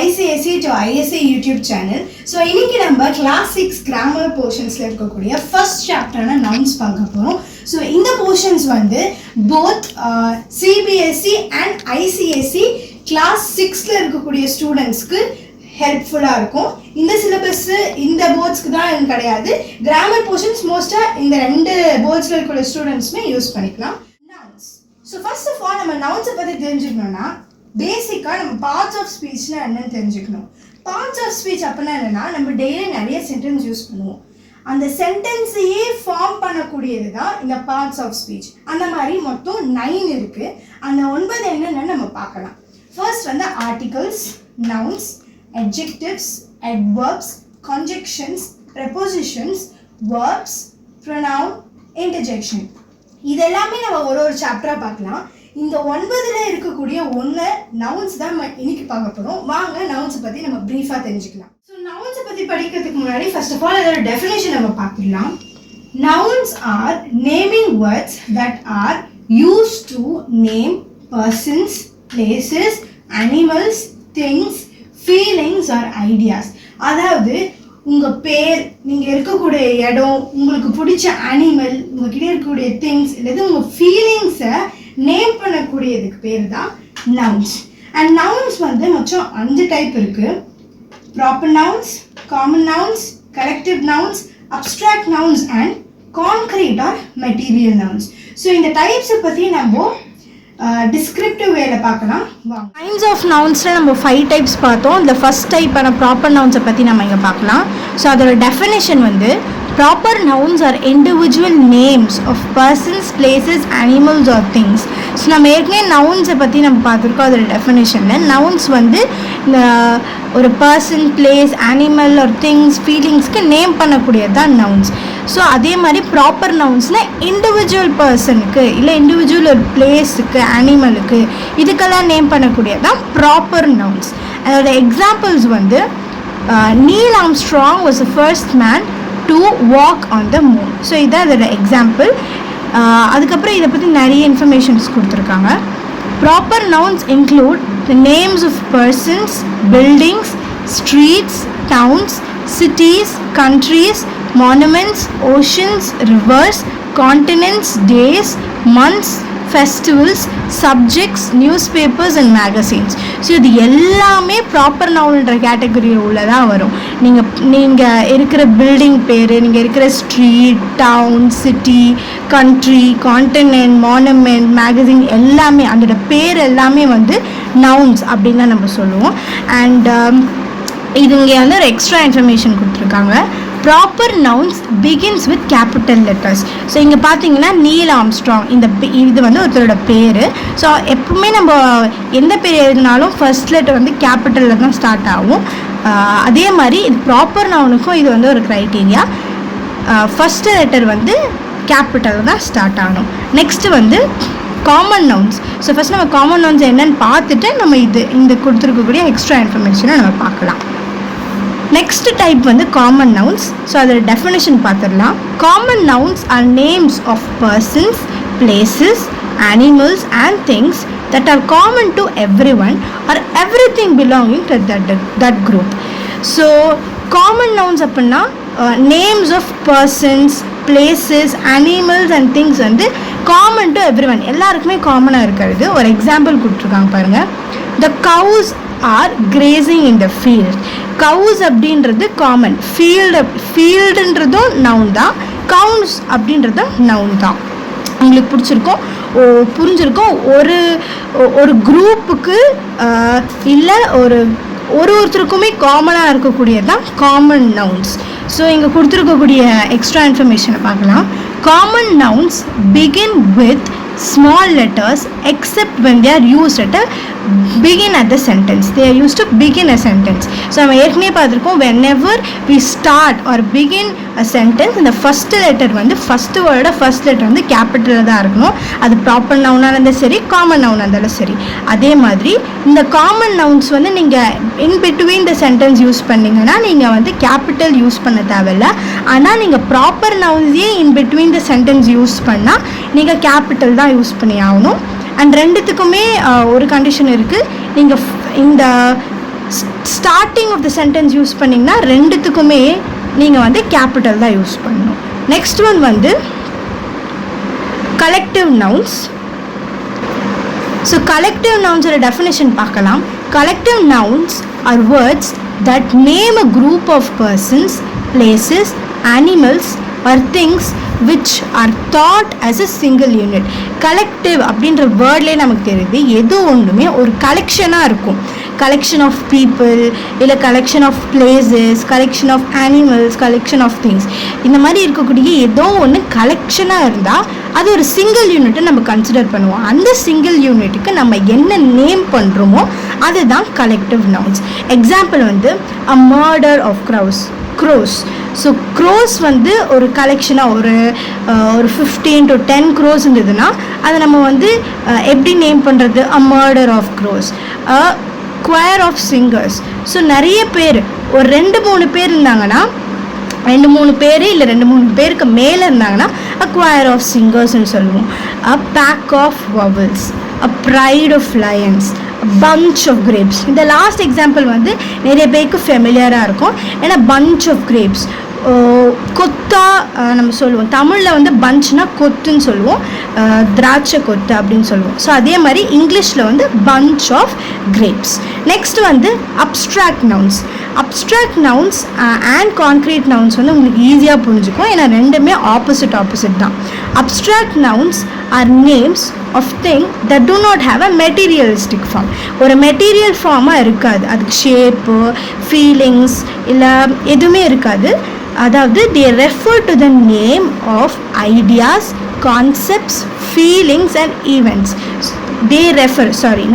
ICSE to ISA YouTube channel. So இன்னைக்கு நம்ம class 6 grammar portionsல இருக்கக்கூடிய first chapterனா nouns பார்க்க போறோம். So இந்த portions வந்து both CBSE and ICSE class 6ல இருக்கக்கூடிய ஸ்டூடெண்ட்ஸ்க்கு ஹெல்ப்ஃபுல்லா இருக்கும். இந்த சிலபஸ் இந்த போர்ட்ஸ்க்கு தான் கிடையாது. கிராமர் போர்ஷன்ஸ் மோஸ்டா இந்த ரெண்டு போர்ட்ஸ்ல இருக்கக்கூடிய ஸ்டூடெண்ட்ஸ்மே யூஸ் பண்ணிக்கலாம். Nouns. So first of all நம்ம நவுன்ஸை பற்றி தெரிஞ்சுக்கணும்னா பேசிக்காக நம்ம பார்ட்ஸ் ஆஃப் ஸ்பீச்சில் என்னன்னு தெரிஞ்சுக்கணும். பார்ட்ஸ் ஆஃப் ஸ்பீச் அப்படின்னா என்னென்னா நம்ம டெய்லி நிறைய சென்டென்ஸ் யூஸ் பண்ணுவோம். அந்த சென்டென்ஸையே ஃபார்ம் பண்ணக்கூடியது தான் இந்த பார்ட்ஸ் ஆஃப் ஸ்பீச். அந்த மாதிரி மொத்தம் 9 இருக்குது. அந்த 9 என்னென்னு நம்ம பார்க்கலாம். ஃபர்ஸ்ட் வந்து articles, nouns, adjectives, adverbs, conjunctions, prepositions, verbs, pronoun, interjection. இது எல்லாமே நம்ம ஒரு சாப்டரா பார்க்கலாம். இந்த 9ல இருக்கக்கூடிய ஒன்று நவுன்ஸ் தான் இன்னைக்கு பார்க்க போறோம். வாங்க நவுன்ஸ் பத்தி நம்ம பிரீஃபா தெரிஞ்சுக்கலாம். ஸோ நவுன்ஸ் பத்தி படிக்கிறதுக்கு முன்னாடி ஃபர்ஸ்ட் ஆஃப் ஆல் அதோட டெஃபினேஷன் நம்ம பார்த்துடலாம். Nouns are naming words that are used to name persons, places, animals, things, feelings or ideas. அதாவது உங்கள் பேர், நீங்கள் இருக்கக்கூடிய இடம், உங்களுக்கு பிடிச்ச அனிமல், உங்ககிட்ட இருக்கக்கூடிய திங்ஸ் இல்லது உங்கள் ஃபீலிங்ஸை நேம் பண்ணக்கூடியதுக்கு பேர் தான் நவுன்ஸ். அண்ட் நவுன்ஸ் வந்து மொத்தம் 5 டைப் இருக்குது. Proper nouns, common nouns, collective nouns, abstract nouns and concrete or material nouns. So இந்த டைப்ஸை பற்றி நம்ம டிஸ்கிரிப்டிவ் வேல பார்க்கலாம். கைண்ட்ஸ் ஆஃப் நவுன்ஸில் நம்ம 5 டைப்ஸ் பார்த்தோம். இந்த ஃபர்ஸ்ட் டைப்பான ப்ராப்பர் நவுன்ஸை பற்றி நம்ம இங்கே பார்க்கலாம். ஸோ அதோட டெஃபினேஷன் வந்து proper nouns are individual names of persons, places, animals or things. So நம்ம ஏற்கனவே நவுன்ஸை பற்றி நம்ம பார்த்துருக்கோம். அதோட டெஃபினேஷனில் நவுன்ஸ் வந்து ஒரு person, place, animal or things, ஃபீலிங்ஸ்க்கு நேம் பண்ணக்கூடியது தான் நவுன்ஸ். ஸோ அதே மாதிரி ப்ராப்பர் நவுன்ஸ்னால் இண்டிவிஜுவல் பர்சனுக்கு இல்லை இண்டிவிஜுவல் ஒரு பிளேஸுக்கு, அனிமலுக்கு, இதுக்கெல்லாம் நேம் பண்ணக்கூடியது தான் ப்ராப்பர் நவுன்ஸ். அதோட எக்ஸாம்பிள்ஸ் வந்து Neil Armstrong was the first man to walk on the moon. So இதான் அதோட எக்ஸாம்பிள். அதுக்கப்புறம் இதை பற்றி நிறைய இன்ஃபர்மேஷன்ஸ் கொடுத்துருக்காங்க. Proper nouns include the names of persons, buildings, streets, towns, cities, countries, monuments, oceans, rivers, continents, days, months, festivals, subjects, newspapers and magazines. So இது எல்லாமே proper நவுன்ற கேட்டகரியில் உள்ளதாக வரும். நீங்கள் இருக்கிற பில்டிங் பேர், நீங்கள் இருக்கிற street, town, city, country, continent, monument, magazine எல்லாமே அதோட பேர் எல்லாமே வந்து நவுன்ஸ் அப்படின்னு தான் நம்ம சொல்லுவோம். அண்ட் இது இங்கே வந்து ஒரு எக்ஸ்ட்ரா இன்ஃபர்மேஷன் கொடுத்துருக்காங்க. Proper nouns begins with capital letters. So இங்கே பார்த்தீங்கன்னா நீல் ஆம்ஸ்ட்ராங் இது வந்து ஒருத்தரோட பேர். ஸோ எப்பவுமே நம்ம எந்த பேர் எழுதினாலும் ஃபர்ஸ்ட் லெட்டர் வந்து கேபிட்டலில் தான் ஸ்டார்ட் ஆகும். அதே மாதிரி இது ப்ராப்பர் நவுனுக்கும் இது வந்து ஒரு க்ரைட்டீரியா. ஃபர்ஸ்ட் லெட்டர் வந்து கேபிட்டலில் தான் ஸ்டார்ட் ஆகணும். நெக்ஸ்ட்டு வந்து காமன் நவுன்ஸ். ஸோ ஃபர்ஸ்ட் நம்ம காமன் நவுன்ஸ் என்னன்னு பார்த்துட்டு நம்ம இந்த கொடுத்துருக்கக்கூடிய எக்ஸ்ட்ரா இன்ஃபர்மேஷனை நம்ம பார்க்கலாம். நெக்ஸ்ட் டைப் வந்து காமன் நவுன்ஸ். ஸோ அதோட டெஃபினேஷன் பார்த்துடலாம். Common nouns are names of persons, places, animals and things that are common to everyone or everything belonging to that group. So common nouns அப்படின்னா names of persons, places, animals and things வந்து common to everyone, எல்லாருக்குமே காமனாக இருக்கிறது. ஒரு example கொடுத்துருக்காங்க பாருங்கள். The cows are grazing in the field. cows அப்படின்றது common, ஃபீல்டுன்றதும் noun தான், cows அப்படின்றதும் நவுன் தான். உங்களுக்கு புரிஞ்சிருக்கும். ஒரு குரூப்புக்கு இல்லை ஒருத்தருக்குமே காமனாக இருக்கக்கூடியது தான் காமன் நவுன்ஸ். ஸோ இங்கே கொடுத்துருக்கக்கூடிய எக்ஸ்ட்ரா இன்ஃபர்மேஷனை பார்க்கலாம். Common nouns begin with small letters except when they are used at a begin at the sentence. They are used to begin a sentence. So நம்ம ஏற்கனவே பார்த்துருக்கோம், whenever we start or begin a sentence, இந்த first letter வந்து first வேர்டோட first letter வந்து கேபிட்டலில் தான் இருக்கணும். அது proper நவுனாக இருந்தாலும் சரி, காமன் நவுனாக இருந்தாலும் சரி. அதே மாதிரி இந்த காமன் நவுன்ஸ் வந்து நீங்கள் in between the sentence use பண்ணிங்கன்னா நீங்கள் வந்து கேபிட்டல் யூஸ் பண்ண தேவையில்லை. ஆனால் நீங்கள் ப்ராப்பர் நவுன்ஸே in between the sentence use பண்ணால் நீங்கள் கேபிட்டல் தான் யூஸ் பண்ணி ஆகணும். அண்ட் ரெண்டுத்துக்குமே ஒரு கண்டிஷன் இருக்குது. நீங்கள் இந்த starting of the sentence use பண்ணிங்கன்னா ரெண்டுத்துக்குமே நீங்கள் வந்து கேபிட்டல் தான் யூஸ் பண்ணணும். நெக்ஸ்ட் ஒன் வந்து கலெக்டிவ் நவுன்ஸ். ஸோ கலெக்டிவ் நவுன்ஸோட டெஃபினேஷன் பார்க்கலாம். Collective nouns are words that name a group of persons, places, animals or things which are thought as a single unit. Collective அப்படின்ற வேர்ட்லேயே நமக்கு தெரியுது எது ஒன்றுமே ஒரு கலெக்ஷனாக இருக்கும். கலெக்ஷன் ஆஃப் பீப்புள், இல்லை collection of places, collection of animals, collection of things, இந்த மாதிரி இருக்கக்கூடிய ஏதோ ஒன்று கலெக்ஷனாக இருந்தால் அது ஒரு சிங்கிள் யூனிட்டை நம்ம கன்சிடர் பண்ணுவோம். அந்த சிங்கிள் யூனிட்டுக்கு நம்ம என்ன நேம் பண்ணுறோமோ அதுதான் கலெக்டிவ் நவுன்ஸ். எக்ஸாம்பிள் வந்து a murder of crows. So crows வந்து ஒரு கலெக்ஷனாக ஒரு 15 to 10 க்ரோஸ் இருந்ததுன்னா அதை நம்ம வந்து எப்படி நேம் பண்ணுறது? A murder of crows. A choir of singers. So நிறைய பேர் ஒரு 2-3 பேர் இருந்தாங்கன்னா, 2-3 பேர் இல்லை 2-3 பேருக்கு மேலே இருந்தாங்கன்னா அ choir ஆஃப் சிங்கர்ஸ்ன்னு சொல்லுவோம். A pack of wolves, a pride of lions, bunch of grapes. இந்த லாஸ்ட் எக்ஸாம்பிள் வந்து நிறைய பேருக்கு ஃபெமிலியராக இருக்கும். ஏன்னா bunch of grapes கொத்தா நம்ம சொல்லுவோம். தமிழில் வந்து பஞ்ச்னா கொத்துன்னு சொல்லுவோம், திராட்சை கொத்து அப்படின்னு சொல்லுவோம். ஸோ அதே மாதிரி இங்கிலீஷில் வந்து bunch of grapes. நெக்ஸ்ட் வந்து abstract nouns. Abstract nouns and concrete nouns வந்து உங்களுக்கு ஈஸியாக புரிஞ்சுக்கும், ஏன்னா ரெண்டுமே ஆப்போசிட் தான். Abstract nouns are names of thing that do not have a materialistic form. ஒரு மெட்டீரியல் ஃபார்மாக இருக்காது, அதுக்கு ஷேப்பு, ஃபீலிங்ஸ் இல்லை எதுவுமே இருக்காது. அதாவது they refer to the name of ideas, concepts, feelings and events. they refer,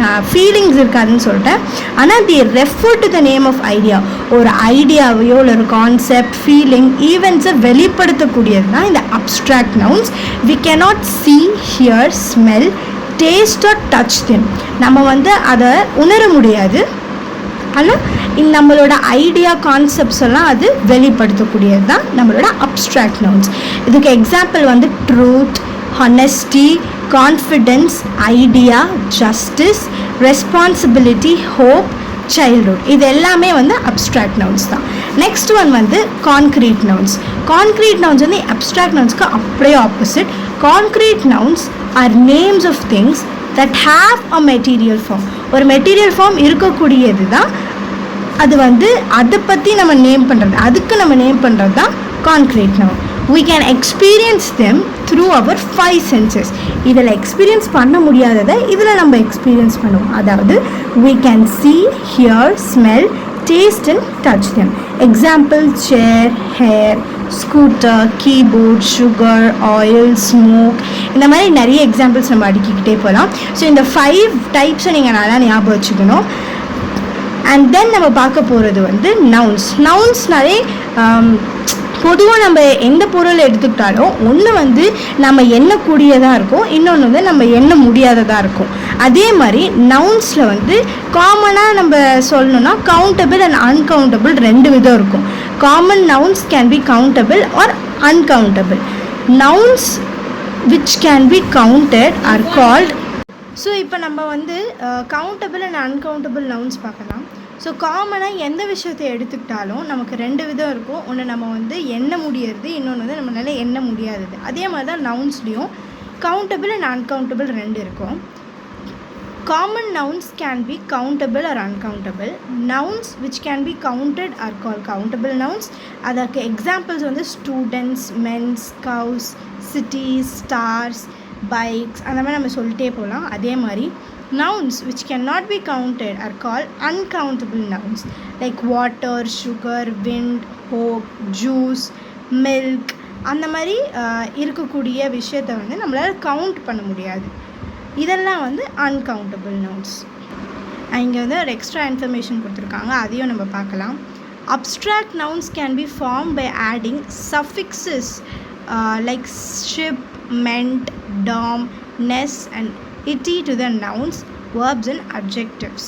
நான் ஃபீலிங்ஸ் இருக்காதுன்னு சொல்லிட்டேன். ஆனால் they refer to the name of idea. ஒரு ஐடியாவையோ இல்லை ஒரு கான்செப்ட், ஃபீலிங், ஈவெண்ட்ஸை வெளிப்படுத்தக்கூடியது தான் இந்த abstract nouns. we cannot see, hear, smell, taste or touch them. நம்ம வந்து அதை உணர முடியாது, ஆனால் நம்மளோட ஐடியா, கான்செப்ட்ஸ் எல்லாம் அது வெளிப்படுத்தக்கூடியது தான் நம்மளோட அப்ஸ்ட்ராக்ட் நவுன்ஸ். இதுக்கு எக்ஸாம்பிள் வந்து truth, honesty, confidence, idea, justice, responsibility, hope, childhood, இது எல்லாமே வந்து அப்ஸ்ட்ராக்ட் நவுன்ஸ் தான். நெக்ஸ்ட் ஒன் வந்து கான்க்ரீட் நவுன்ஸ். கான்க்ரீட் நவுன்ஸ் வந்து அப்ஸ்ட்ராக்ட் நவுன்ஸ்க்கு அப்படியே opposite. Concrete nouns are names of things that have a material form. ஒரு மெட்டீரியல் ஃபார்ம் இருக்கக்கூடியது தான் அது வந்து அதை பற்றி நம்ம நேம் பண்ணுறது, அதுக்கு நம்ம நேம் பண்ணுறது தான் concrete noun. we can experience them through our 5 senses. இதில் எக்ஸ்பீரியன்ஸ் பண்ண முடியாததை இதில் நம்ம எக்ஸ்பீரியன்ஸ் பண்ணுவோம். அதாவது we can see, hear, smell, taste and touch them. Example chair, hair, scooter, keyboard, sugar, oil, smoke, இந்த மாதிரி நிறைய எக்ஸாம்பிள்ஸ் நம்ம அடுக்கிக்கிட்டே போகலாம். ஸோ இந்த 5 டைப்ஸை நீங்கள் நல்லா ஞாபகம் வச்சுக்கணும். அண்ட் தென் நம்ம பார்க்க போகிறது வந்து நவுன்ஸ்னாலே பொதுவாக நம்ம எந்த பொருளை எடுத்துக்கிட்டாலும் ஒன்று வந்து நம்ம எண்ணக்கூடியதாக இருக்கும், இன்னொன்று வந்து நம்ம எண்ண முடியாததாக இருக்கும். அதே மாதிரி நவுன்ஸில் வந்து காமனாக நம்ம சொல்லணும்னா கவுண்டபிள் அண்ட் அன்கவுண்டபிள் 2 விதம் இருக்கும். Common nouns can be countable or uncountable. Nouns which can be counted or called. So இப்போ நம்ம வந்து கவுண்டபிள் அண்ட் அன்கவுண்டபிள் நவுன்ஸ் பார்க்கலாம். ஸோ காமனாக எந்த விஷயத்தை எடுத்துக்கிட்டாலும் நமக்கு 2 விதம் இருக்கும். ஒன்று நம்ம வந்து எண்ண முடியறது, இன்னொன்று வந்து நம்மளால எண்ண முடியாதது. அதே மாதிரி தான் நவுன்ஸ்லேயும் கவுண்டபிள் அண்ட் அன்கவுண்டபிள் 2 இருக்கும். Common nouns can be countable or uncountable. Nouns which can be counted are called countable nouns. அதற்கு எக்ஸாம்பிள்ஸ் வந்து students, mens, cows, cities, stars, bikes, அந்த மாதிரி நம்ம சொல்லிட்டே போகலாம். அதே மாதிரி nouns which cannot be counted are called uncountable nouns, like water, sugar, wind, hope, juice, milk. அந்த மாதிரி இருக்கக்கூடிய விஷயத்தை வந்து நம்மளால் கவுண்ட் பண்ண முடியாது. இதெல்லாம் வந்து அன்கவுண்டபிள் நவுன்ஸ். இங்கே வந்து ஒரு எக்ஸ்ட்ரா இன்ஃபர்மேஷன் கொடுத்துருக்காங்க, அதையும் நம்ம பார்க்கலாம். Abstract nouns can be form by adding suffixes like ship, ment, dom, ness and ity to the nouns, verbs and adjectives.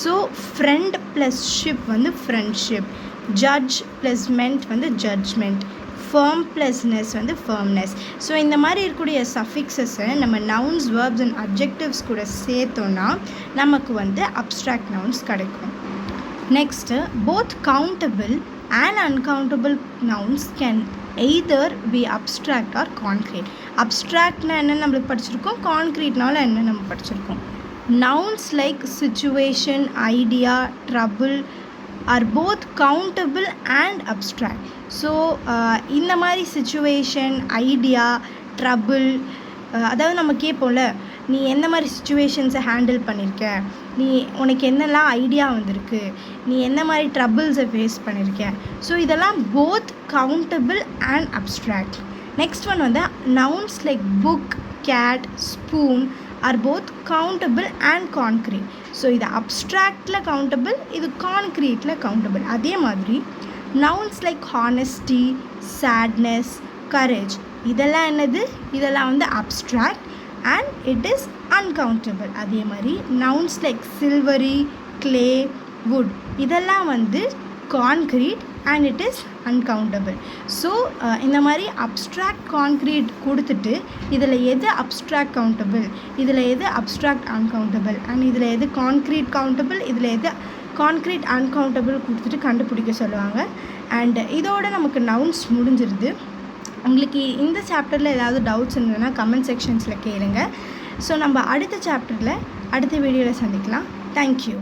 So friend plus ship வந்து ஃப்ரெண்ட்ஷிப், ஜட்ஜ் ப்ளஸ் மென்ட் வந்து judgement, firm ப்ளஸ்னஸ் வந்து firmness. So இந்த மாதிரி இருக்கக்கூடிய சஃபிக்ஸஸை நம்ம nouns, verbs and objectives கூட சேர்த்தோன்னா நமக்கு வந்து அப்ஸ்ட்ராக்ட் நவுன்ஸ் கிடைக்கும். Next, both countable and uncountable nouns can either be abstract or concrete. Abstractனா என்ன நம்மளுக்கு படிச்சிருக்கோம், concreteனால என்ன நம்ம படிச்சிருக்கோம். Nouns like situation, idea, trouble are both countable and abstract. So இந்த மாதிரி சிச்சுவேஷன், ஐடியா, ட்ரபிள், அதாவது நம்ம கேட்போம்ல, நீ எந்த மாதிரி சுச்சுவேஷன்ஸை ஹேண்டில் பண்ணியிருக்க, நீ உனக்கு என்னெல்லாம் ஐடியா வந்திருக்கு, நீ என்ன மாதிரி ட்ரபிள்ஸை ஃபேஸ் பண்ணியிருக்க. ஸோ இதெல்லாம் both countable and abstract. Next one வந்து nouns like book, cat, spoon are both countable and concrete. So இது அப்ட்ராக்டில் கவுண்டபிள், இது கான்க்ரீட்டில் கவுண்டபிள். அதே மாதிரி nouns like honesty, sadness, courage இதெல்லாம் என்னது, இதெல்லாம் வந்து abstract and it is uncountable. அதே மாதிரி nouns like silvery, clay, wood இதெல்லாம் வந்து concrete and it is uncountable. So இந்த மாதிரி abstract concrete கொடுத்துட்டு இதில் எது abstract countable, இதில் எது abstract uncountable and இதில் எது concrete countable, இதில் எது concrete uncountable கொடுத்துட்டு கண்டுபிடிக்க சொல்லுவாங்க. அண்ட் இதோட நமக்கு nouns முடிஞ்சிருது. உங்களுக்கு இந்த சாப்டரில் ஏதாவது டவுட்ஸ் இருந்ததுன்னா கமெண்ட் செக்ஷன்ஸில் கேளுங்க. ஸோ நம்ம அடுத்த சாப்டரில் அடுத்த வீடியோவில் சந்திக்கலாம். தேங்க்யூ.